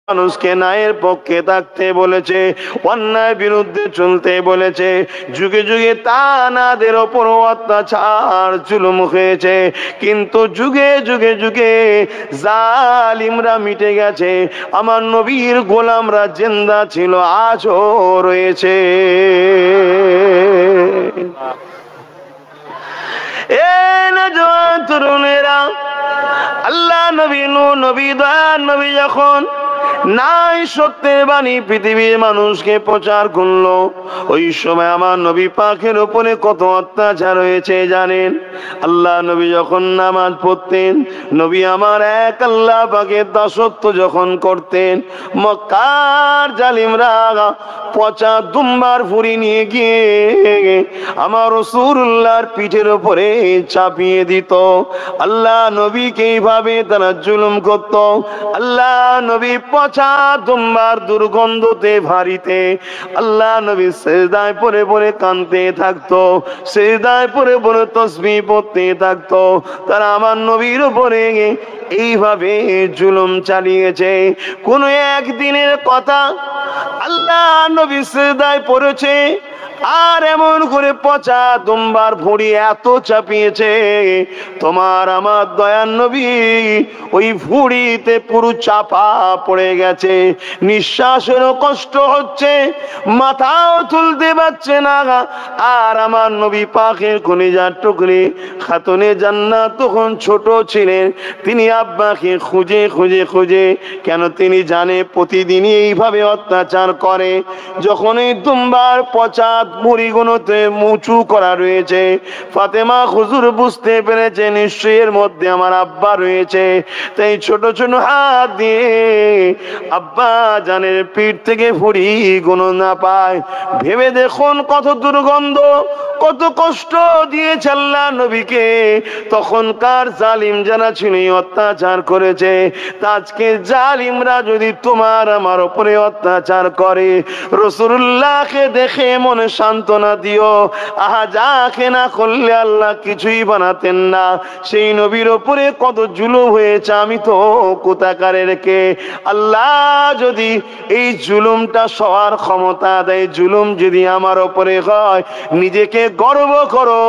মানুষকে ন্যায়ের পক্ষে থাকতে বলেছে, অন্যায় বিরুদ্ধে চলতে বলেছে। যুগে যুগে তানাদের ওপর অত্যাচার জুলুম হয়েছে, কিন্তু যুগে যুগে যুগে জালিমরা মিটে গেছে, আমার নবীর গোলামরা জিন্দা ছিল, আজও রয়েছে। এ নওজোয়ান তরুণেরা, আল্লাহ নবী নূহ নবী দয়ার নবী যখন নাই সত্যের বাণী পৃথিবীর মানুষকে প্রচার করলো, ওই সময় আমার নবী পাকের উপরে কত অত্যাচার হয়েছে জানেন? আল্লাহ নবী যখন নামাজ পড়তেন, নবী আমার এক আল্লাহ পাকের দাসত্ব যখন করতেন, মক্কার জালিমরা পচা দুম্বার ফুরি নিয়ে গিয়ে আমার রাসূলুল্লাহর পিঠের উপরে চাপিয়ে দিত। আল্লাহ নবীকে এইভাবে তারা জুলুম করত। আল্লাহ নবী পচা দুম্বার দুর্গন্ধতে ভারিতে আল্লাহ নবী সিজদায় পড়ে পড়ে কাঁদতে থাকতো, সিজদায় পড়ে পড়ে তাসবিহ পড়তে থাকতো। তারা আমার নবীর উপরে এইভাবে জুলুম চালিয়েছে। কোন একদিনের কথা, আল্লাহ নবী সিজদায় পড়েছে, আর এমন করে পচা দুম্বার ভুঁড়ি এত চাপিয়েছে, তোমার আমার দয়ার নবী ওই ভুঁড়িতে পুরো চাপা পড়ে গেছে, নিঃশ্বাসেরও কষ্ট হচ্ছে, মাথাও তুলতে পারছে না। আর আমার নবী পাকের কলিজার টুকরি খাতুনে জান্নাত তখন ছোট ছিলেন, তিনি আব্বাকে খুঁজে খুঁজে খুঁজে, কেন তিনি জানে প্রতিদিনই এইভাবে অত্যাচার করে। যখন এই দুম্বার পচা মুড়িগুলোতে উঁচু করা রয়েছে, ফাতেমা হুজুর বুঝতে পেরেছে নিশ্চয়ই এর মধ্যে আমার আব্বা রয়েছে, তাই ছোট ছোট হাত দিয়ে আব্বা জানের পিঠ থেকে ভুড়ি গুলো না পায়। ভেবে দেখুন কত দুর্গন্ধ, কত কষ্ট দিয়েছে আল্লাহ নবীকে। তখনকার জালিম যারা ছিল অত্যাচার করেছে, আজকে জালিমরা যদি তোমার আমার উপরে অত্যাচার করে, রাসূলুল্লাহকে দেখে মনে সান্ত্বনা দিও, আহা যাকে না করলে আল্লাহ কিছুই বানাতেন না, সেই নবীর উপরে কত জুলুম হয়েছে, আমি তো কোথাকারের কে। আল্লাহ যদি এই জুলুমটা সবার ক্ষমতা দেয়, জুলুম যদি আমার উপরে হয়, নিজেকে গর্ব করো,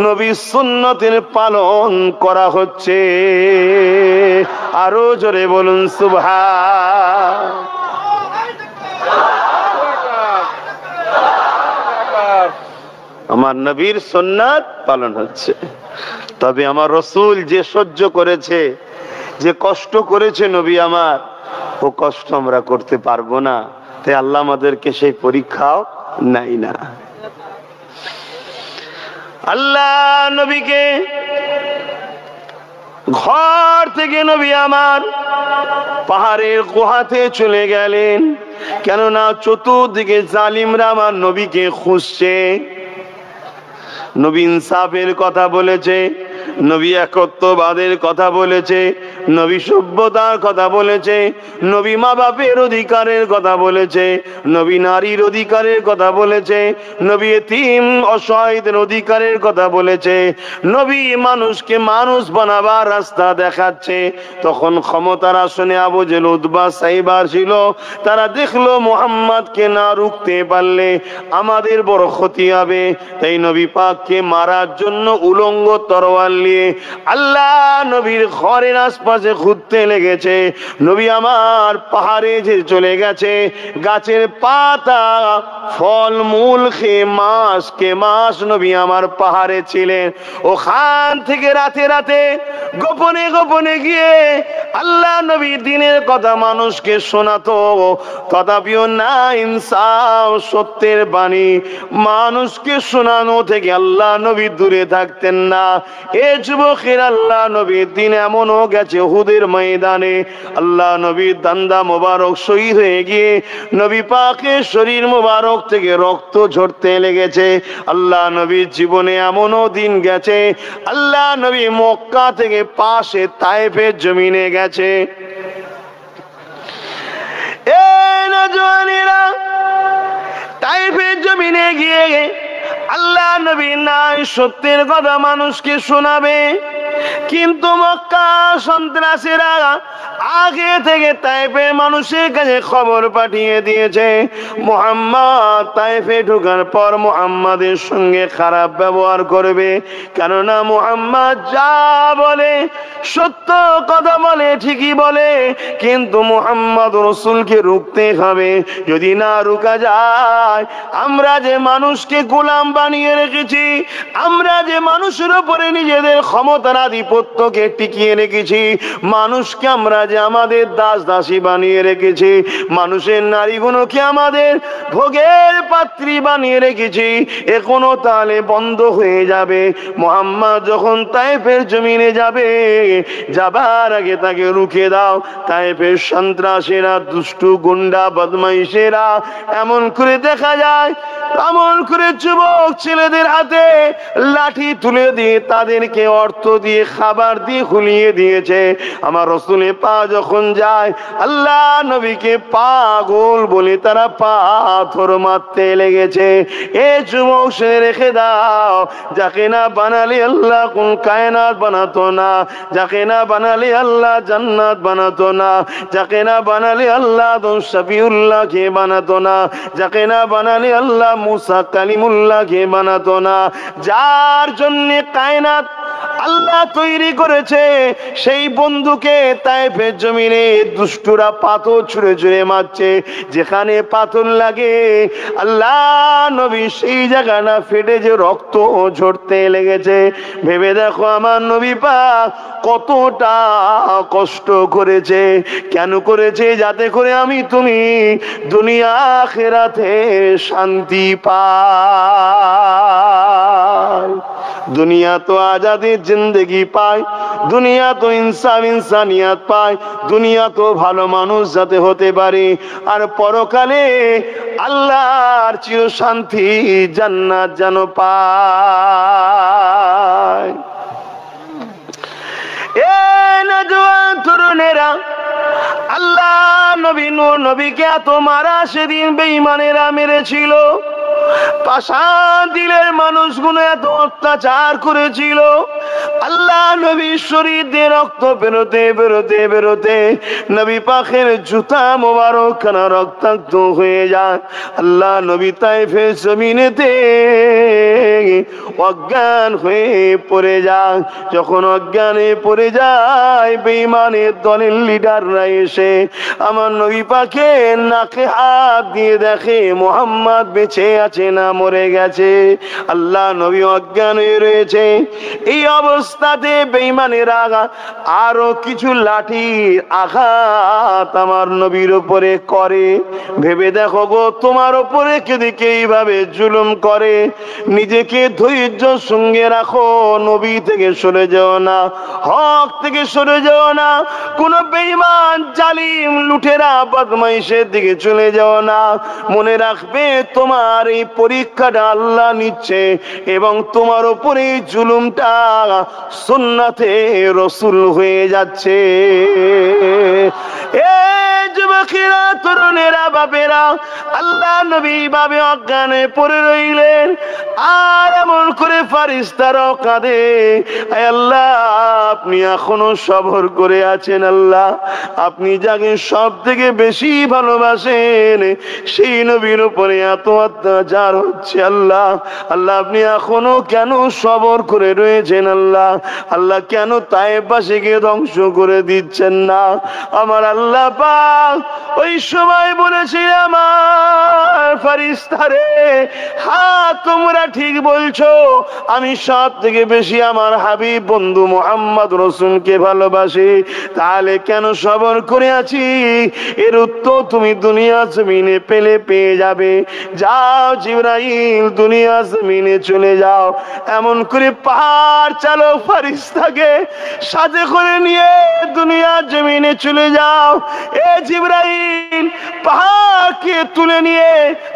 নবীর সুন্নতের পালন করা হচ্ছে। আরো জোরে বলুন সুবহান। আমার নবীর সুন্নাত পালন হচ্ছে। তবে আমার রাসূল যে সহ্য করেছে, যে কষ্ট করেছে নবী আমার, ও কষ্ট আমরা করতে পারবো না, তাই আল্লাহ আমাদেরকে সেই পরীক্ষাও নাই না। আল্লাহ নবীকে ঘর থেকে নবী আমার পাহাড়ের গুহাতে চলে গেলেন, কেননা চতুর্দিকে জালিমরা আমার নবীকে খুঁজছে। নবী ইনসাফের কথা বলেছে, নবী একত্ববাদের কথা বলেছে, নবী সভ্যতার কথা বলেছে, নবী মা বাপের অধিকারের কথা বলেছে, নবী নারীর অধিকারের কথা বলেছে, নবী এতিম অসহায়দের অধিকারের কথা বলেছে, নবী মানুষকে মানুষ বানাবার রাস্তা দেখাচ্ছে। তখন ক্ষমতার আসনে আবু জেহেল উতবা সাইবা ছিল, তারা দেখলো মুহাম্মদকে না রুখতে পারলে আমাদের বড় ক্ষতি হবে, তাই নবী পাককে মারার জন্য উলঙ্গ তরোয়াল নিয়ে আল্লাহ নবীর ঘরের আশপাশে ঘুরতে লেগেছে। নবী আমার পাহাড়ে যে চলে গেছে, গাছের পাতা ফল মূল খেয়ে মাস নবী আমার পাহাড়ে ছিলেন। ওখান থেকে রাতে রাতে গোপনে গোপনে গিয়ে আল্লাহ নবী দিনের কথা মানুষকে শোনাতো। তথাপিও না ইনসাফ সত্যের বাণী মানুষকে শোনানো থেকে আল্লাহ নবী দূরে থাকতেন না। এ যুবকের আল্লাহ নবীর দিন এমনও গেছে, উহুদের ময়দানে আল্লাহ নবীর দান্দা মোবারক শহীদ হয়ে গিয়ে নবী পাকের শরীর মোবারক থেকে রক্ত ঝরতে লেগেছে। আল্লাহ নবীর জীবনে এমনও দিন গেছে, আল্লাহ নবী মক্কা থেকে পাশে তায়েফের জমিনে গেছে। তায়েফের জমিনে গিয়ে আল্লাহ নবী নাই সত্যের কথা মানুষকে শোনাবে, কিন্তু মক্কা সন্ত্রাসীরা আগে থেকে তাইফের মানুষের কাছে খবর পাঠিয়ে দিয়েছে, মুহাম্মদ তাইফে ঢোকার পর মুহাম্মাদের সঙ্গে খারাপ ব্যবহার করবে, কেননা মুহাম্মদ যা বলে সত্য কথা বলে, ঠিকই বলে, কিন্তু মুহাম্মদ রাসূলকে রুখতে হবে। যদি না রুকা যায়, আমরা যে মানুষকে গোলাম বানিয়ে রেখেছি, আমরা যে মানুষের উপরে নিজেদের ক্ষমতার আধিপত্যকে টিকিয়ে রেখেছি, মানুষকে আমরা যে আমাদের দাস দাসী বানিয়ে রেখেছি, মানুষের নারীগুলোকে আমাদের ভোগের পাত্রী বানিয়ে রেখেছি, এখনো তাহলে বন্ধ হয়ে যাবে। মুহাম্মদ যখন তাইফের জমিনে যাবে, যাবার আগে তাকে রুখে দাও। তাইফের সন্ত্রাসীরা, দুষ্টু গুন্ডা বদমাইশেরা এমন করে দেখা যায়, এমন করে যুবক ছেলেদের হাতে লাঠি তুলে দিয়ে তাদেরকে অর্থ দিয়ে খাবার দিয়ে খুলিয়ে দিয়েছে। আমার রাসূলের পা যখন যায়, আল্লাহ নবীকে পাগল বলে তারা পাথর মারতে লেগেছে। এ যুবক সে রেখে দাও, যাকে না বানালে আল্লাহ কোন কায়নাত বানাতো না, যাকে না বানালে আল্লাহ জান্নাত বানাতো না, যাকে না বানালে আল্লাহ শফিউল্লাহকে বানাতো না, যাকে না বানালে আল্লাহ মুসা কালিমুল্লাহকে বানাতো না। যার জন্য কায়নাত আল্লাহ তৈরি করেছে, সেই বন্ধুকে তাইফের জমিনে দুষ্টুরা পাথর ছুঁড়ে ছুঁড়ে মারছে। যেখানে পাথর লাগে, আল্লাহ নবী সেই জায়গা না ফেটে যে রক্ত ঝরতে লেগেছে। ভেবে দেখো আমার নবী পাক কতটা কষ্ট করেছে। কেন করেছে? যাতে করে আমি তুমি দুনিয়া আখিরাতে শান্তি পাই। দুনিয়া তো আজাদের জিন্দগি পায়, দুনিয়া তো ইনসাফ ইনসানিয়াত পায়, দুনিয়া তো ভালো মানুষ যাতে হতে পারে, আর পরকালে আল্লাহর চির শান্তি জান্নাত যেন পায়। এ নওজোয়ান তরুণেরা, আল্লাহ নবী নূর নবীকে এত মারা সেদিন বেঈমানেরা মেরেছিল, পাষাণ দিলের মানুষগুলো এত অত্যাচার করেছিল। আল্লাহ নবীর শরীর দিয়ে রক্ত বেরোতে বেরোতে বেরোতে নবী পাকের জুতা মোবারক খানা রক্তাক্ত হয়ে যায়। আল্লাহ নবী তাইফের জমিনেতে অজ্ঞান হয়ে পড়ে যায়। যখন অজ্ঞানে পড়ে যায়, বেঈমানের দলের লিডাররা এসে আমার নবী পাকে নাকে হাত দিয়ে দেখে মুহাম্মদ বেঁচে আছে না মরে গেছে। আল্লাহ নবী অজ্ঞান হয়ে রয়েছে। এই অবস্থাতে বেঈমানেরা আরো কিছু লাঠি আঘাত আমার নবীর উপরে করে। ভেবে দেখো গো, তোমার উপরে কেদিকে এইভাবে জুলুম করে, নিজেকে ধৈর্য সঙ্গে রাখো, নবী থেকে সরে যাও না, হক থেকে সরে যাও না, কোন বেঈমান জালিম লুটেরা বদমাইশের দিকে চলে যাও না। মনে রাখবে তোমার এই পরীক্ষাটা আল্লাহ নিচ্ছে, এবং তোমার উপরে জুলুমটা সুন্নাতে রাসূল হয়ে যাচ্ছে। এ যুবকেরা, তরুণেরা, বাপেরা, আল্লাহ নবী ভাবে অজ্ঞানে পড়ে রইলেন, আর এমন করে ফারিস্তারাও কাঁদে, আয় আল্লাহ আপনি এখনো সবর করে আছেন। আল্লাহ আপনি যাকে সব থেকে বেশি ভালোবাসেন, সেই নবীর উপরে এত অত্যাচার হচ্ছে। আল্লাহ আল্লাহ আপনি এখনো কেন সবর করে রয়েছেন? আল্লাহ আল্লাহ কেন তায়েফবাসীকে ধ্বংস করে দিচ্ছেন না? আমার আল্লাহ পাক ওই সময় বলেছিল, আমার ফারিস্তারে, হ্যাঁ তোমরা ঠিক বলছো, আমি সব থেকে বেশি আমার হাবিব বন্ধু মুহাম্মদ রাসূলকে ভালোবাসি, তাহলে কেন সবর করে আছি? এর উত্তর তুমি দুনিয়া জমিনে পেয়ে যাবে। যাও জিবরাইল, দুনিয়া জমিনে চলে যাও, এমন করে পাহাড় চালক ফারিস্তাকে সাথে করে নিয়ে দুনিয়া জমিনে চলে যাও। এ জিবরাইল, পাহাড়কে তুলে নিয়ে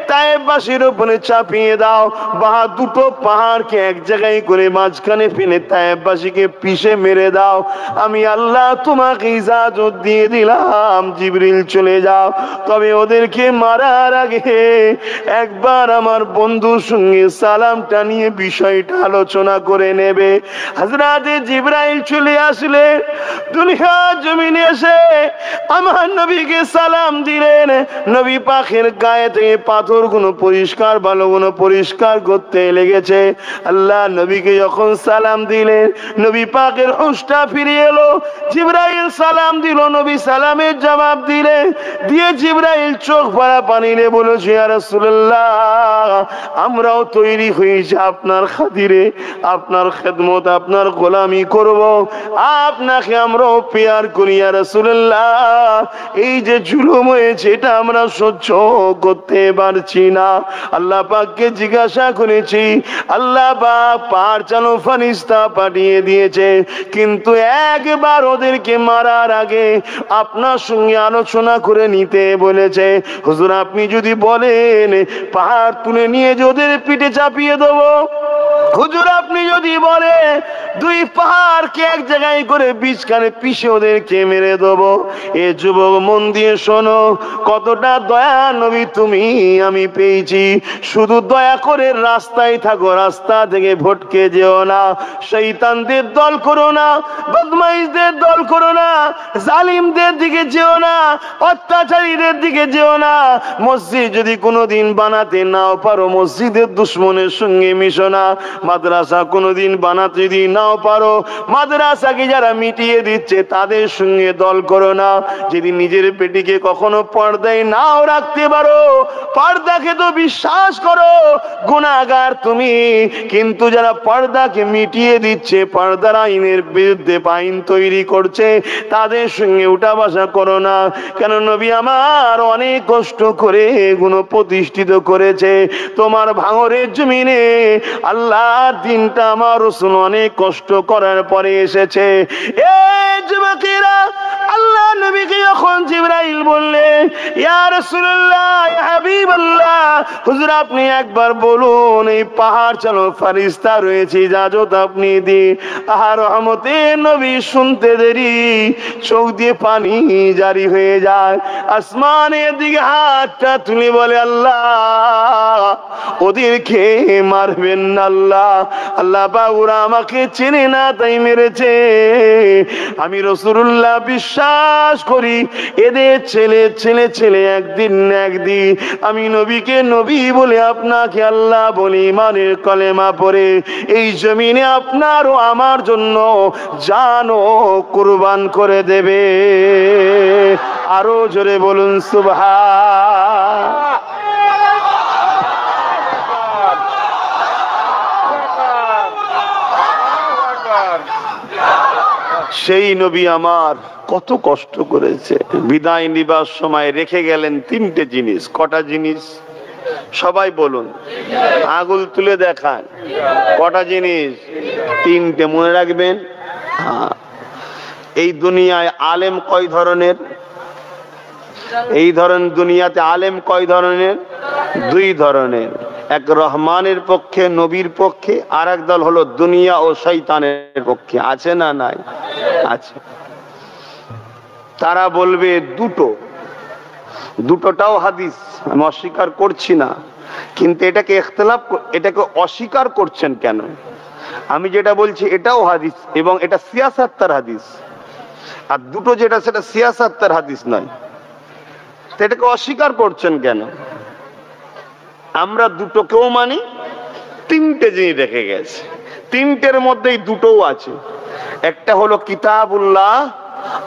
তায়েববাসীর উপরে চাপিয়ে দাও, বা দুটো পাহাড়কে এক জায়গায় করে মাঝখানে ফেলে তায়েববাসীকে পিষে মেরে দাও। আমি আল্লাহ তোমাকে ইজাজত দিয়ে দিলাম, জিবরিল চলে যাও। তবে ওদেরকে মারার আগে একবার আমার বন্ধুর সঙ্গে সালামটা নিয়ে বিষয়টা আলোচনা করে নেবে। হযরতে জিবরাইল চলে আসলে দুনিয়া জমিনে এসে আমার নবীকে সালাম দিলেন। নবী পাকের গায়ে থেকে পাথরগুলো পরিষ্কার, বালুগুলো পরিষ্কার করতে লেগেছে। আল্লাহ নবীকে যখন সালাম দিলেন, নবী পাকের হুঁশটা ফিরে এলো। জিবরাইল সালাম দিল, নবী সালামের জবাব দিলেন। দিয়ে জিবরাইল চোখ ভরা পানি নিয়ে বলেছে, ইয়া রাসূলুল্লাহ, আমরাও তৈরি হয়েছি আপনার খাতিরে, আপনার খেদমত, আপনার গোলামি করব, আপনাকে আমরাও পেয়ার করি ইয়া রাসূলুল্লাহ। এই যে জুলুম হয়েছে এটা আমরা সহ্য করতে পারছি না। আল্লাহ পাককে জিজ্ঞাসা করেছি, আল্লাহ পাক পাহাড় চালো ফেরেশতা পাঠিয়ে দিয়েছে, কিন্তু একবার ওদেরকে মারার আগে আপনার সঙ্গে আলোচনা করে নিতে বলেছে। হুজুর আপনি যদি বলেন পাহাড় তুলে নিয়ে যে ওদের পিঠে চাপিয়ে দেবো, হুজুর আপনি যদি বলে দুই পাহাড়কে এক জায়গায় করে বিছখানে পিষে ওদেরকে মেরে দেবো, এ যুবক মন দিয়ে শোনো, কতটা দয়া নবী তুমি আমি পেয়েছি। শুধু দয়া করে রাস্তায় থাকো, রাস্তা থেকে ভটকে যেও না, শয়তানদের দল করো না, বদমাইশদের দল করো না, জালিমদের দিকে যেও না, অত্যাচারীদের দিকে যেও না। মসজিদ যদি কোনোদিন বানাতে নাও পারো, মসজিদের দুশ্মনের সঙ্গে মিশো না। মাদ্রাসা কোনোদিন বানাতে যদি নাও পারো, মাদ্রাসাকে যারা মিটিয়ে দিচ্ছে তাদের সঙ্গে দল করো না। যদি নিজের পেটিকে কখনো পর্দায় নাও রাখতে পারো, পর্দাকে তো বিশ্বাস করো, গুনাহগার তুমি, কিন্তু যারা পর্দাকে মিটিয়ে দিচ্ছে, পর্দার আইনের বিরুদ্ধে আইন তৈরি করছে, তাদের সঙ্গে উঠা বসা করো না। কেন নবী আমার অনেক কষ্ট করে এগুলো প্রতিষ্ঠিত করেছে। তোমার ভাঙরের জমিনে আল্লাহর দিনটা আমার রাসূল অনেক কষ্ট করার পরে এসেছে। এই যুবকেরা, আল্লাহ নবীকে যখন জিবরাইল বললেন, ইয়া রাসূলুল্লাহ, ইয়া হাবিবাল্লাহ, হুজুর আপনি একবার বলুন এই পাহাড় চালো ফেরেশতা রয়েছে, ইজাজত আপনি দিন। আর রহমতে নবী শুনতে দেরি, চোখ দিয়ে পানি জারি হয়ে যায়। আসমানের দিকে হাতটা তুলে বলে, আল্লাহ ওদেরকে মারবেন না আল্লাহ, আল্লাহ বাবুরা আমাকে চেনে না তাই মেরেছে। আমি রাসূলুল্লাহ বিশ্বাস করি এদের ছেলে ছেলে ছেলে একদিন না একদিন আমি নবীকে নবী বলে, আপনাকে আল্লাহ বলে, ইমানের কলেমা পড়ে এই জমিনে আপনার ও আমার জন্য জানও কুরবান করে দেবে। আরো জোরে বলুন সুবহান। সেই নবী আমার কত কষ্ট করেছে। বিদায় নিবার সময় রেখে গেলেন তিনটে জিনিস। কটা জিনিস? সবাই বলুন, আঙুল তুলে দেখান। কটা জিনিস? তিনটে, মনে রাখবেন। এই দুনিয়ায় আলেম কয় ধরনের? এই ধরনের দুনিয়াতে আলেম কয় ধরনের? দুই ধরনের। এক রহমানের পক্ষে, নবীর পক্ষে, আর এক দল হলো দুনিয়া ও শয়তানের পক্ষে। আছে না নাই? আছে। তারা বলবে দুটো, দুটোটাও হাদিস, আমি অস্বীকার করছি না, কিন্তু এটাকে ইখতিলাফ, এটাকে অস্বীকার করছেন কেন? আমি যেটা বলছি এটাও হাদিস এবং এটা সিয়াসাত্তার হাদিস, আর দুটো যেটা সেটা সিয়াসাত্তার হাদিস নয়, তো এটাকে অস্বীকার করছেন কেন? আমরা দুটোকেও মানি। তিনটে জিনিস রেখে গেছে, তিনটের মধ্যেই দুটোও আছে। একটা হলো কিতাবুল্লাহ,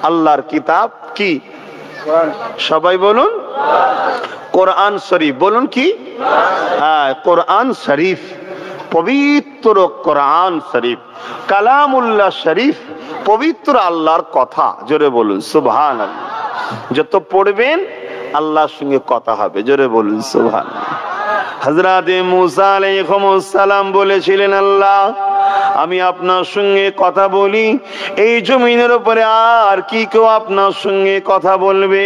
আল্লাহর কিতাব। কি? সবাই বলুন কোরআন শরীফ। বলুন কি? হ্যাঁ, কোরআন শরীফ, পবিত্র কোরআন শরীফ, কালামুল্লাহ শরীফ, পবিত্র আল্লাহর কথা। জোরে বলুন সুবহানাল্লাহ। যত পড়বেন আল্লাহর সঙ্গে কথা হবে। জোরে বলুন সুবহানাল্লাহ। হযরতে মুসা আলাইহিস সালাম বলেছিলেন, আল্লাহ আমি আপনার সঙ্গে কথা বলি, এই জমিনের উপরে আর কি কেউ আপনার সঙ্গে কথা বলবে?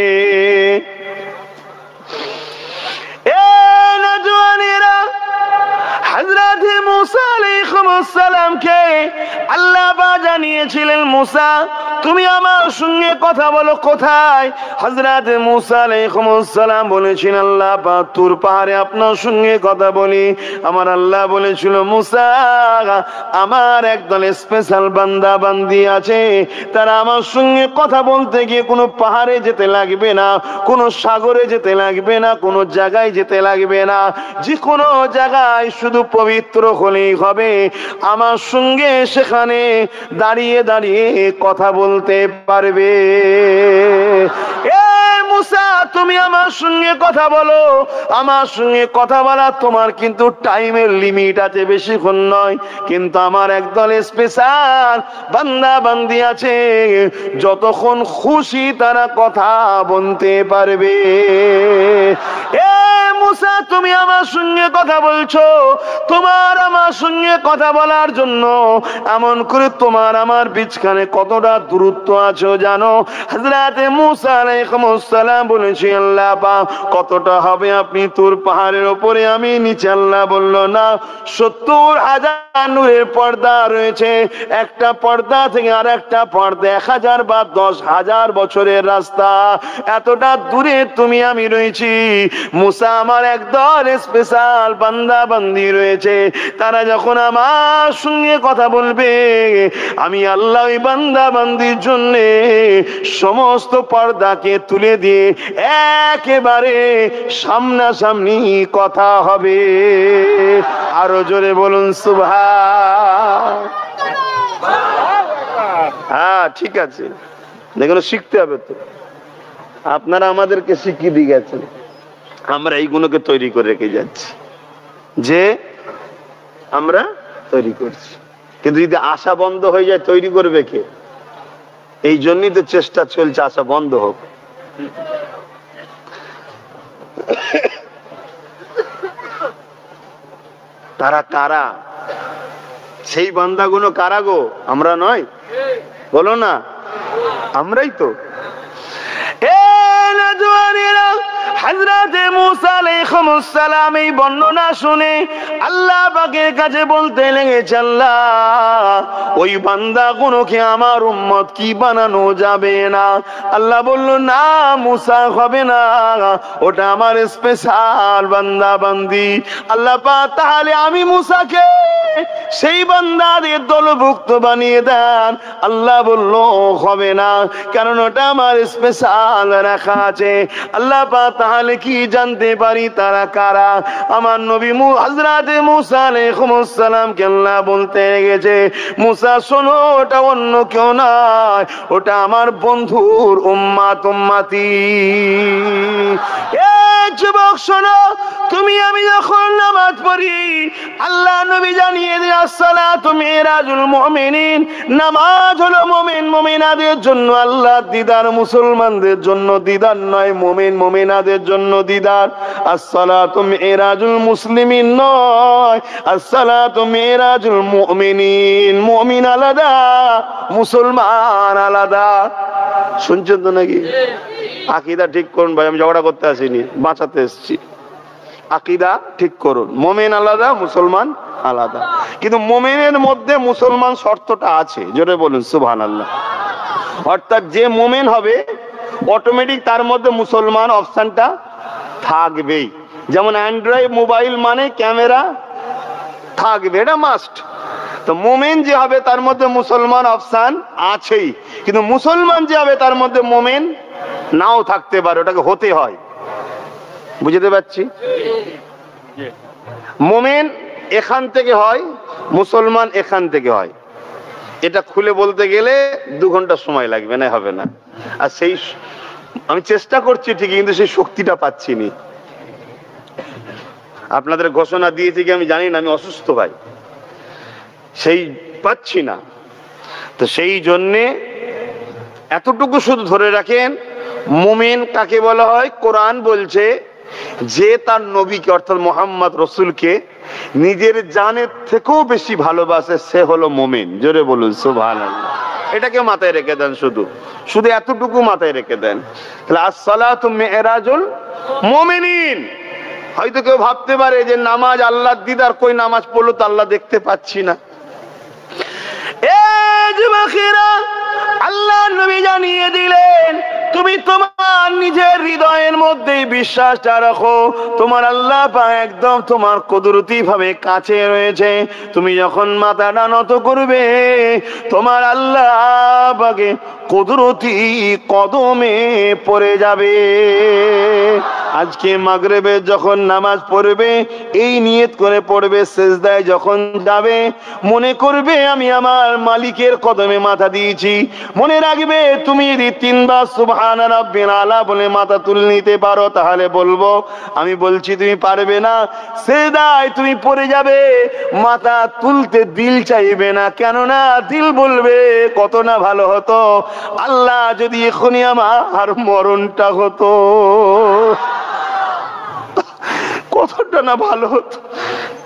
সালামকে আল্লাহ পাক জানিয়েছিলেন, মুসা তুমি আমার সঙ্গে কথা বলো কোথায়? হযরত মুসা আলাইহিস সালাম বলেছিলেন, আল্লাহ পাক তুর পাহাড়ে আপনার সঙ্গে কথা বলি। আমার আল্লাহ বলেছিল, মুসা আমার একদল স্পেশাল বান্দা বান্দি আছে, তারা আমার সঙ্গে কথা বলতে গিয়ে কোনো পাহাড়ে যেতে লাগবে না, কোনো সাগরে যেতে লাগবে না, কোনো জায়গায় যেতে লাগবে না, যে কোনো জায়গায় শুধু পবিত্র হলেই হবে। আমার সঙ্গে সেখানে দাঁড়িয়ে দাঁড়িয়ে কথা বলতে পারবে। মুসা তুমি আমার সঙ্গে কথা বলো, আমার সঙ্গে কথা বলা তোমার কিন্তু টাইমের লিমিট আছে, বেশিক্ষণ নয়। কিন্তু আমার একদল স্পেশাল বান্দা বান্দি আছে, যতক্ষণ খুশি তারা কথা বলতে পারবে। মুসা তুমি আমার সঙ্গে কথা বলছো, তোমার আমার সঙ্গে কথা বলার জন্য এমন করে তোমার আমার বিচখানে কতটা দূরত্ব আছে জানো? হযরত মুসা আলাইহিস সালাম বলেছে, আল্লাহ পাক কতটা হবে আপনি তুর পাহাড়ের উপরে, আমি নিচে। আল্লাহ বলল, না, 70,000 নূরের পর্দা রয়েছে, একটা পর্দা থেকে আর একটা পর্দা 1000 বা 10,000 বছরের রাস্তা, এতটা দূরে তুমি আমি রয়েছি। মুসা আমার একদল স্পেশাল বান্দা বান্দি রয়েছে, তারা যখন আমার সঙ্গে কথা বলবে, আমি আল্লাহ ওই বান্দা বান্দির জন্য সমস্ত পর্দাকে তুলে দিয়ে একেবারে সামনাসামনি কথা হবে। আরো জোরে বলুন সুবহান। হ্যাঁ ঠিক আছে, দেখুন শিখতে হবে তো, আপনারা আমাদেরকে শিখিয়ে দিয়ে গেছেন, আমরা এইগুলোকে তৈরি করে রেখে যাচ্ছি, যে আমরা তৈরি করছি। কিন্তু যদি আশা বন্ধ হয়ে যায়, তৈরি করবে কে? এই জন্যই তো চেষ্টা চলছে আশা বন্ধ হোক। তারা কারা? সেই বান্দাগুলো কারা গো? আমরা নয়? বলো না, আমরাই তো। হযরত মুসা আলাইহিস সালাম এই বর্ণনা শুনে আল্লাহ পাকের কাছে বলতে লেগেছে, আল্লাহ ওই বান্দাগুলোকে আমার উম্মত কি বানানো যাবে না? আল্লাহ বলল, না মুসা হবে না, ওটা আমার স্পেশাল বান্দা বান্দি। আল্লাহ পাক তাহলে আমি মুসাকে সেই বান্দাদের দলভুক্ত বানিয়ে দেন। আল্লাহ বলল, হবে না, কারণ ওটা আমার স্পেশাল রাখা আছে। আল্লাহ পাক তাহলে কি জানতে পারি তারা কারা? আমার নবী হযরত মুসা আলাইহিস সালামকে আল্লাহ বলতে গেছে, মুসা শোনো, ওটা অন্য কেউ নয়, ওটা আমার বন্ধুর উম্মত উম্মতি। যুবক শোনো, তুমি আমি যখন নামাজ পড়ি, আল্লাহ নবী জানিয়ে দেন, আসসালাতু মিরাজুল মুমিনিন, নামাজ হলো মুমিন মুমিনাদের জন্য আল্লাহ দিদার, মুসলমানদের জন্য দিদার নয়, মুমিন মুমিনাদের জন্য দিদার। আসসালাতু মিরাজুল মুসলিমিন নয়, আসসালাতু মিরাজুল মুমিনিন। মুমিন আলাদা, মুসলমান আলাদা। শুনছেন তো নাকি? আকীদা ঠিক করুন ভাই, আমি ঝগড়া করতে আসিনি, বাঁচাতে এসেছি। আকীদা ঠিক করুন, মুমিন আলাদা, মুসলমান আলাদা। কিন্তু মুমিনের মধ্যে মুসলমান শর্তটা আছে, জোরে বলুন সুবহানাল্লাহ। অর্থাৎ যে মুমিন হবে অটোমেটিক তার মধ্যে মুসলমান অপশনটা থাকবেই। যেমন অ্যান্ড্রয়েড মোবাইল মানে ক্যামেরা থাকবে, এটা মাস্ট। তো মুমিন যে হবে তার মধ্যে মুসলমান অপশন আছেই, কিন্তু মুসলমান যে হবে তার মধ্যে মুমিন নাও থাকতে পারে, ওটাকে হতে হয়। বুঝতে পারছি? মুমিন এখান থেকে হয়, মুসলমান এখান থেকে হয়। এটা খুলে বলতে গেলে 2 ঘন্টা সময় লাগবে, না হবে না। আর সেই আমি চেষ্টা করছি ঠিকই, কিন্তু সেই শক্তিটা পাচ্ছি নি। আপনাদের ঘোষণা দিয়েছি কি আমি জানি না, আমি অসুস্থ ভাই, সেই পাচ্ছি না। তো সেই জন্যে এতটুকু শুধু ধরে রাখেন, মুমিন কাকে বলা হয়? কোরআন বলছে যে তার নবীকে অর্থাৎ মুহাম্মদ রাসূলকে নিজের জানের থেকেও বেশি ভালোবাসে, সে হলো মুমিন। জোরে বলুন সুবহানাল্লাহ। এটাকে মাথায় রেখে দেন, শুধু শুধু এতটুকু মাথায় রেখে দেন। তাহলে আসসালাতু মিরাজুল মুমিনিন। হয়তো কেউ ভাবতে পারে যে নামাজ আল্লাহর দিদার, কই নামাজ পড়লো তো আল্লাহ দেখতে পাচ্ছি না। যুবকেরা, আল্লাহ নবী জানিয়ে দিলেন তুমি তোমার নিজের হৃদয়ের মধ্যে বিশ্বাসটা রাখো, তোমার আল্লাহ পাক একদম তোমার কুদরতি ভাবে কাছে রয়েছে। তুমি যখন মাথাটা নত করবে তোমার আল্লাহ পাকে কুদরতি কদমে পড়ে যাবে। আজকে মাগরিবে যখন নামাজ পড়বে এই নিয়ত করে পড়বে, সিজদায় যখন যাবে মনে করবে আমি আমার মালিকের কদমে মাথা দিয়েছি। মনে রাখবে তুমি যদি 3 বার সুবহানা রাব্বিল আলা বলে মাথা তুলে নিতে পারো তাহলে বলবো, আমি বলছি তুমি পারবে না, সিজদায় তুমি পড়ে যাবে, মাথা তুলতে দিল চাইবে না, কেননা দিল বলবে কত না ভালো হতো আল্লাহ যদি এখনই আমার মরণটা হতো, কতটা না ভালো হতো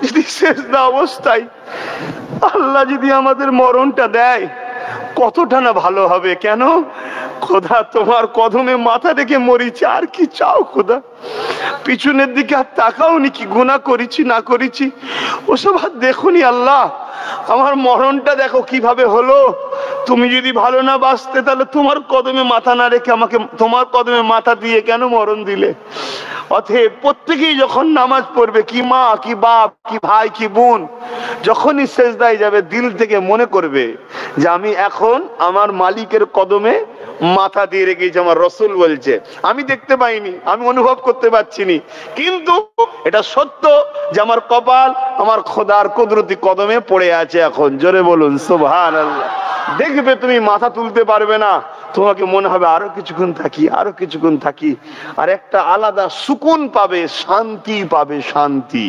যদি সিজদা অবস্থায় আল্লাহ যদি আমাদের মরণটা দেয়, কতটা না ভালো হবে। কেন খোদা তোমার কদমে মাথা রেখে মরিছে, আর কি চাও খোদা? পিছনের দিকে আর তাকাওনি কি গুনাহ করেছি না করেছি ওসব আর দেখোনি? আল্লাহ আমার মরণটা দেখো কিভাবে হলো। তুমি যদি ভালো না বাঁচতে তাহলে তোমার কদমে মাথা না রেখে আমাকে তোমার কদমে মাথা দিয়ে কেন মরণ দিলে? অতএব প্রত্যেকেই যখন নামাজ পড়বে, কি মা কি বাপ কি ভাই কি বোন, যখনই সিজদায় যাবে দিল থেকে মনে করবে যে আমি এখন আমার মালিকের কদমে মাথা দিয়ে রেখেছি। আমার রাসূল বলছে, আমি দেখতে পাইনি, আমি অনুভব করতে পারছি না, কিন্তু এটা সত্য যে আমার কপাল আমার খোদার কুদরতি কদমে পড়ে আছে এখন। জোরে বলুন সুবহানাল্লাহ। দেখবে তুমি মাথা তুলতে পারবে না, তোমাকে মনে হবে আরো কিছুক্ষণ থাকি, আরো কিছুক্ষণ থাকি, আর একটা আলাদা সুকুন পাবে, শান্তি পাবে, শান্তি।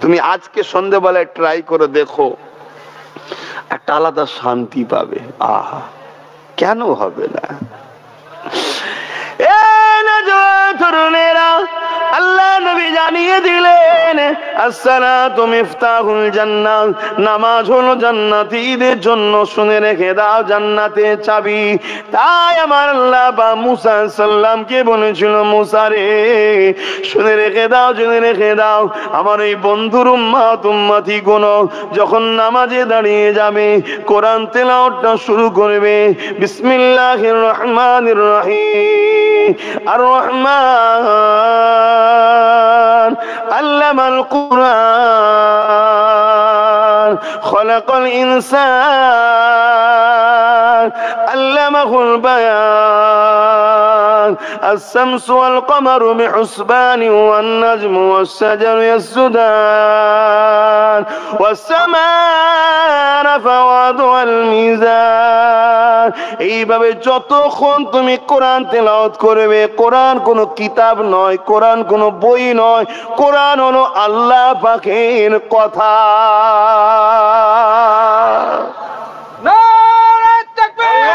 তুমি আজকে সন্ধ্যাবেলায় ট্রাই করে দেখো, একটা আলাদা শান্তি পাবে। আহা, কেন হবে না? তরুণেরা, আল্লাহ নবী জানিয়ে দিলেন আসসালাতু মিফতাহুল জান্নাহ, নামাজ হলো জান্নাতীদের জন্য, শুনে রেখে দাও জান্নাতের চাবি। তাই আমার আল্লাহ বা মুসা সাল্লামকে বলেছিল, মুসা রে শুনে রেখে দাও, শুনে রেখে দাও, আমার এই বন্ধুর উম্মত উম্মতি গুণ যখন নামাজে দাঁড়িয়ে যাবে কোরআন তেলাওয়াতটা শুরু করবে, বিসমিল্লাহির রহমানির রহিম, আর রহমান আল্লামাল কুরআন খলাকাল ইনসান আল্লামাহুল বায়ান আশ-শামসু ওয়াল কমারু বিহুসবান ওয়ান নাজমু ওয়াস-শাজারু ইয়াসজুদান ওয়াস-সামা'a রাফা'আহু ওয়াল মিজান। এইভাবে যতক্ষণ তুমি কোরআন তেলাওয়াত করবে, কোরআন কোনো কিতাব নয়, কোরআন কোনো বই নয়, কোরআন হলো আল্লাহ পাকের কথা। নারে তাকবীর,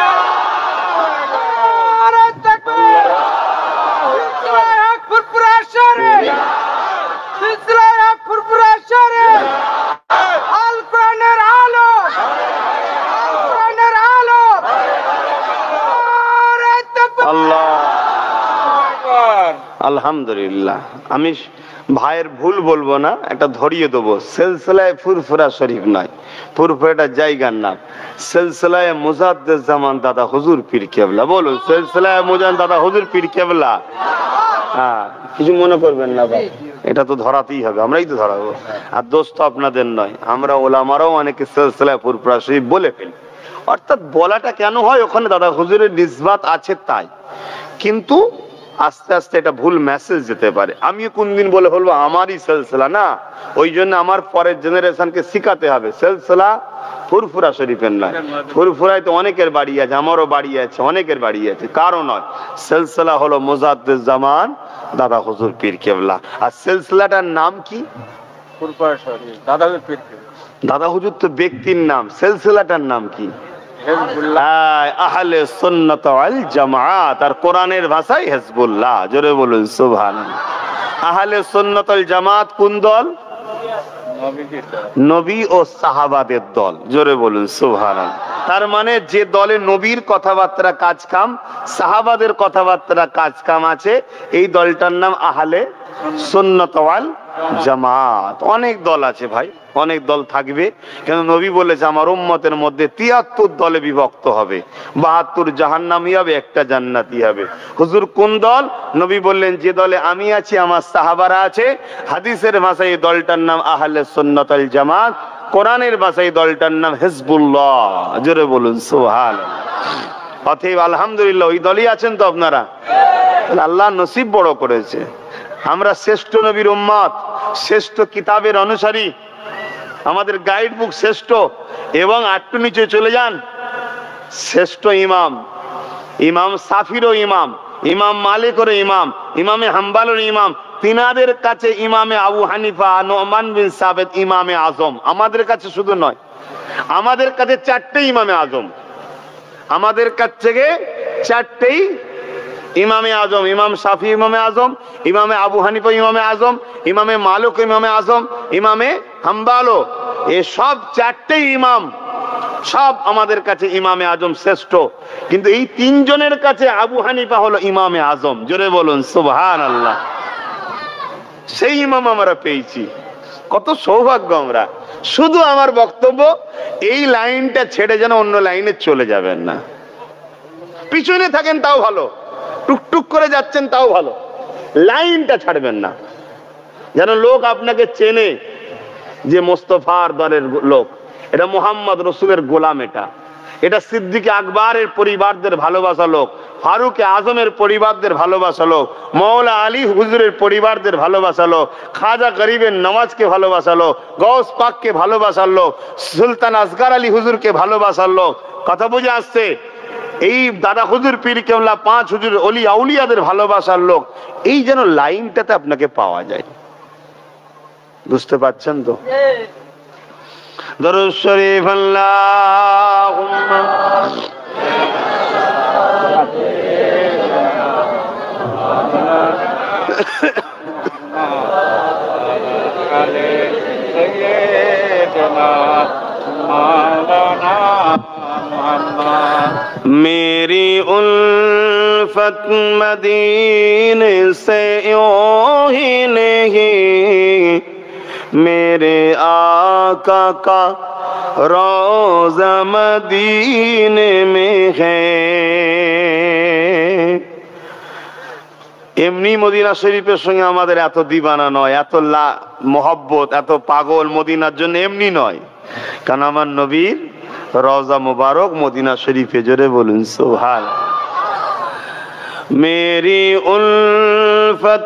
নারে তাকবীর, সিলসিলা ফুরফুরা শরীফ, সিলসিলা ফুরফুরা শরীফ, আল কোরআনের আলো, কোরআনের আলো। নারে তাকবীর, আল্লাহ আলহামদুলিল্লাহ। আমি ভাইয়ের ভুল বলবো না, একটা ধরিয়ে দেবো, সিলসিলায়ে ফুরফুরা শরীফ নয়, ফুরফুরাটা জায়গার নাম, সিলসিলায়ে মুজাদ্দেদ জামান দাদা হুজুর পীর কেবলা। বলুন সিলসিলায়ে মুজাদ্দেদ দাদা হুজুর পীর কেবলা। হ্যাঁ, কিছু মনে করবেন না ভাই, এটা তো ধরাতেই হবে, আমরাই তো ধরাবো, আর দোষ তো আপনাদের নয়। আমরা ওলামারাও অনেকে সিলসিলায়ে ফুরফুরা শরীফ বলে ফেলি, অর্থাৎ বলাটা কেন হয়, ওখানে দাদা হুজুরের নিসবাত আছে তাই, কিন্তু আস্তে আস্তে এটা ভুল মেসেজ যেতে পারে। আমিও কোনদিন বলে বলবো আমারই সিলসিলা না, ওই জন্য আমার পরের জেনারেশনকে শিখাতে হবে সিলসিলা ফুরফুরা শরীফের নয়। ফুরফুরায় তো অনেকের বাড়ি আছে, আমারও বাড়ি আছে, অনেকের বাড়ি আছে, কারো নয়। সিলসিলা হলো মুজাদ্দেদ জামান দাদা হুজুর পীর কেবলা। আর সিলসিলাটার নাম কি? ফুরফুরা শরীফ, দাদা হুজুর পীর কেবলা। দাদা হুজুর তো ব্যক্তির নাম, সিলসিলাটার নাম কি? আহলে সুন্নাত ওয়াল জামাত, আর কোরআনের ভাষায় হিজবুল্লাহ। জোরে বলুন সুবহানাল্লাহ। আহলে সুন্নাত ওয়াল জামাত কোন দল? নবী ও সাহাবাদের দল। জোরে বলুন সুবহানাল্লাহ। তার মানে যে দলে নবীর কথাবার্তা কাজ কাম, সাহাবাদের কথাবার্তা কাজ কাম আছে, এই দলটার নাম আহলে সুন্নাত ওয়াল জামাত। অনেক দল আছে ভাই, অনেক দল থাকবে, কেন নবী বলেছে আমার উম্মতের মধ্যে ৭৩ দলে বিভক্ত হবে, ৭২ জাহান্নামী হবে, একটা জান্নাতি হবে। হুজুর কোন দল? নবী বললেন যে দলে আমি আছি, আমার সাহাবারা আছে। হাদিসের ভাষায় এই দলটার নাম আহলে সুন্নাত ওয়াল জামাত, কোরআনের ভাষায় দলটার নাম হিজবুল্লাহ। জোরে বলুন সুবহানাল্লাহ। অতএব আলহামদুলিল্লাহ ওই দলই আছেন তো আপনারা। আল্লাহ নসিব বড় করেছে, আমরা শ্রেষ্ঠ নবীর উম্মত, শ্রেষ্ঠ কিতাবের অনুসারী, আমাদের গাইড বুক শ্রেষ্ঠ। এবং একটু নিচে চলে যান, শ্রেষ্ঠ ইমাম, ইমাম সাফিরও ইমাম, ইমাম মালিকেরও ইমাম, ইমামে হাম্বালের ইমাম, তিনাদের কাছে ইমামে আবু হানিফা, নোমান বিন সাবেত ইমামে আজম। আমাদের কাছে শুধু নয়, আমাদের কাছে 4টে ইমামে আজম, আমাদের কাছ থেকে 4টেই ইমামে আজম। ইমাম শাফি ইমামে আজম, ইমামে আবু হানিফা ইমামে আজম, ইমামে মালিক ইমামে আজম, ইমামে হাম্বালও, এই সব 4টেই ইমাম, সব আমাদের কাছে ইমামে আজম শ্রেষ্ঠ। কিন্তু এই 3 জনের কাছে আবু হানিফা হলো ইমামে আজম। জোরে বলুন সুবহানাল্লাহ। সেই ইমাম আমরা পেয়েছি, কত সৌভাগ্য আমরা। শুধু আমার বক্তব্য, এই লাইনটা ছেড়ে যেন অন্য লাইনে চলে যাবেন না। পিছনে থাকেন তাও ভালো, টুকটুক করে যাচ্ছেন তাও ভালো, লাইনটা ছাড়বেন না, যেন লোক আপনাকে চেনে যে মোস্তফার দলের লোক, এটা মোহাম্মদ রসুলের গোলাম, এটা সিদ্দিক আকবরের পরিবারদের ভালোবাসা লোক, ফারুক আজমের পরিবারদের ভালোবাসা লোক, মৌলা আলী হুজুরের পরিবারদের ভালোবাসা লোক, খাজা গরিবের নওয়াজকে ভালোবাসা লোক, গৌস পাককে ভালোবাসার লোক, সুলতান আসগার আলী হুজুরকে ভালোবাসার লোক। কথা বুঝে আসছে? এই দাদা হুজুর, পীর কেবলা, 5 হুজুর, অলি আউলিয়াদের ভালোবাসার লোক। এই যেন লাইনটাতে আপনাকে পাওয়া যায়। বুঝতে পারছেন তো? দরুদ শরীফ আল্লাহুম্মা मेरी उल्फत मदीने से यूं ही नहीं, मेरे आका का रोज़ा मदीने में है। এমনি মদিনা শরীফের সঙ্গে আমাদের এত দিবানা নয়, এত মোহব্বত, এত পাগল মদিনার জন্য এমনি নয়, কারণ আমার নবীর রওজা মুবারক মদিনা শরীফে। জোরে বলুন সুবহানাল্লাহ। मेरी उल्फत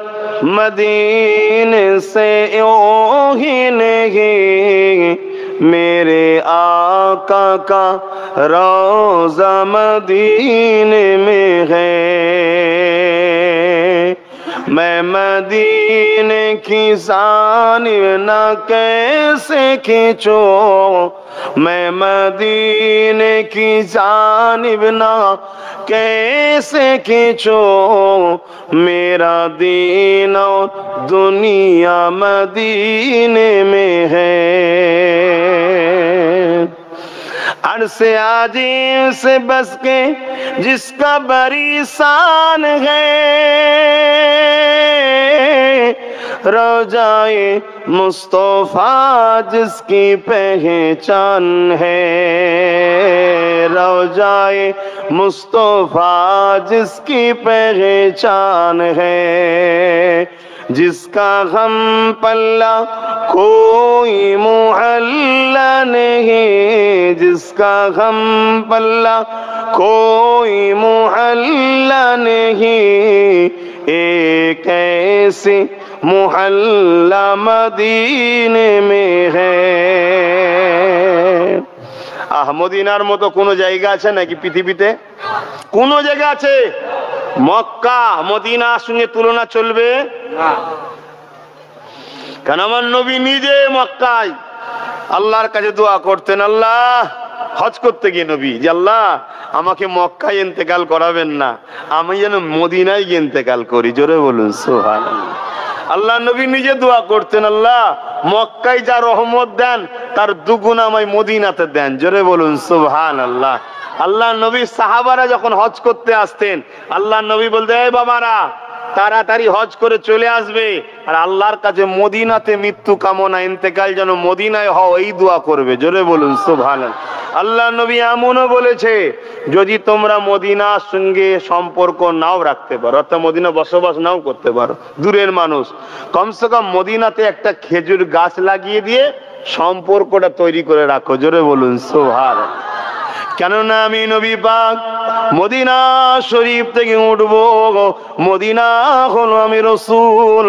मदीने से यूं ही नहीं, मेरे आका का रोज़ा मदीने में है। मैं मदीने की जानिब ना कैसे खींचो, मैं मदीने की जानिब ना कैसे खींचो, मेरा दीन और दुनिया मदीने में है। अरसे आजीम से बस के जिसका बड़ी शान है, रोजाए मुस्तफा जिसकी पहचान है, रोजाए मुस्तफा जिसकी पहचान है, जिसका गम पल्ला कोई मुहल्ला नहीं, जिसका गम पल्ला कोई मुहल्ला नहीं, एक ऐसे मुहल्ला मदीने में है। মদিনার মতো কোন জায়গা আছে নাকি পৃথিবীতে? কোন জায়গা আছে? মক্কা মদিনার সঙ্গে তুলনা চলবে না। কারণ আমার নবী নিজে মক্কায় আল্লাহর কাছে দোয়া করতেন, আল্লাহ, হজ করতে গিয়ে নবী, যে আল্লাহ আমাকে মক্কায় ইন্তেকাল করাবেন না, আমি যেন মদিনায় গিয়ে ইন্তেকাল করি। জোরে বলুন সুবহানাল্লাহ। আল্লাহ নবী নিজে দোয়া করতেন, আল্লাহ মক্কায় যা রহমত দেন তার দুগুণ আমায় মদিনাতে দেন। জোরে বলুন সুবহানাল্লাহ। আল্লাহ নবী সাহাবারা যখন হজ করতে আসতেন, আল্লাহ নবী বলতেন, এই বাবারা তাড়াতাড়ি হজ করে চলে আসবে, আর আল্লাহর কাছে মদিনাতে মৃত্যু কামনা, ইন্তেকাল যেন মদিনায় হও, এই দোয়া করবে। জোরে বলুন সুবহানাল্লাহ। আল্লাহ নবী এমনও বলেছে, যদি তোমরা মদিনার সঙ্গে সম্পর্ক নাও রাখতে পারো, অর্থাৎ মদিনা বসবাস নাও করতে পারো, দূরের মানুষ, কমসে কম মদিনাতে একটা খেজুর গাছ লাগিয়ে দিয়ে সম্পর্কটা তৈরি করে রাখো। জোরে বলুন সুবহানাল্লাহ। কেননা আমি নবী পাক মদিনা শরীফ থেকে উঠবো, মদিনা হলো আমি রাসূল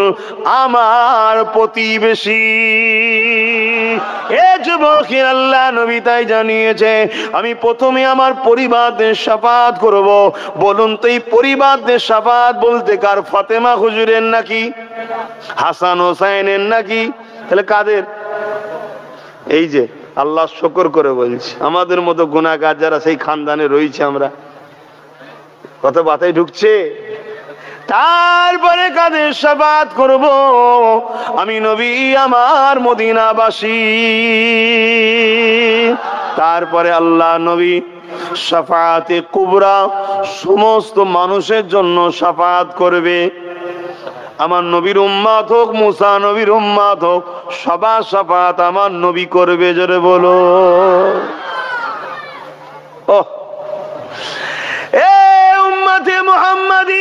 আমার প্রতিবেশী। এ যুবকের আল্লাহ নবী তাই জানিয়েছে, আমি প্রথমে আমার পরিবারদের শাফাত করব। বলুন তো এই পরিবারদের শাফাত বলতে কার? ফাতেমা হুজুরের নাকি হাসান হোসাইনের নাকি? তাহলে কাদের? এই যে আল্লাহ শুকর করে বলছি, আমাদের মতো গুনাহগার যারা সেই খানদানে রয়েছে, আমরা কত বাতাই ঢুকছে। তারপরে কাদের শাফাত করব? আমি নবী আমার মদিনাবাসী। তারপরে আল্লাহ নবী শাফাতে কুবরা, সমস্ত মানুষের জন্য শাফাত করবে। আমার নবীর উম্মত হোক, মুসা নবীর উম্মত হোক, সবার শাফাত আমার নবী করবে। জোরে বলো ও এ উম্মতে মুহাম্মাদি।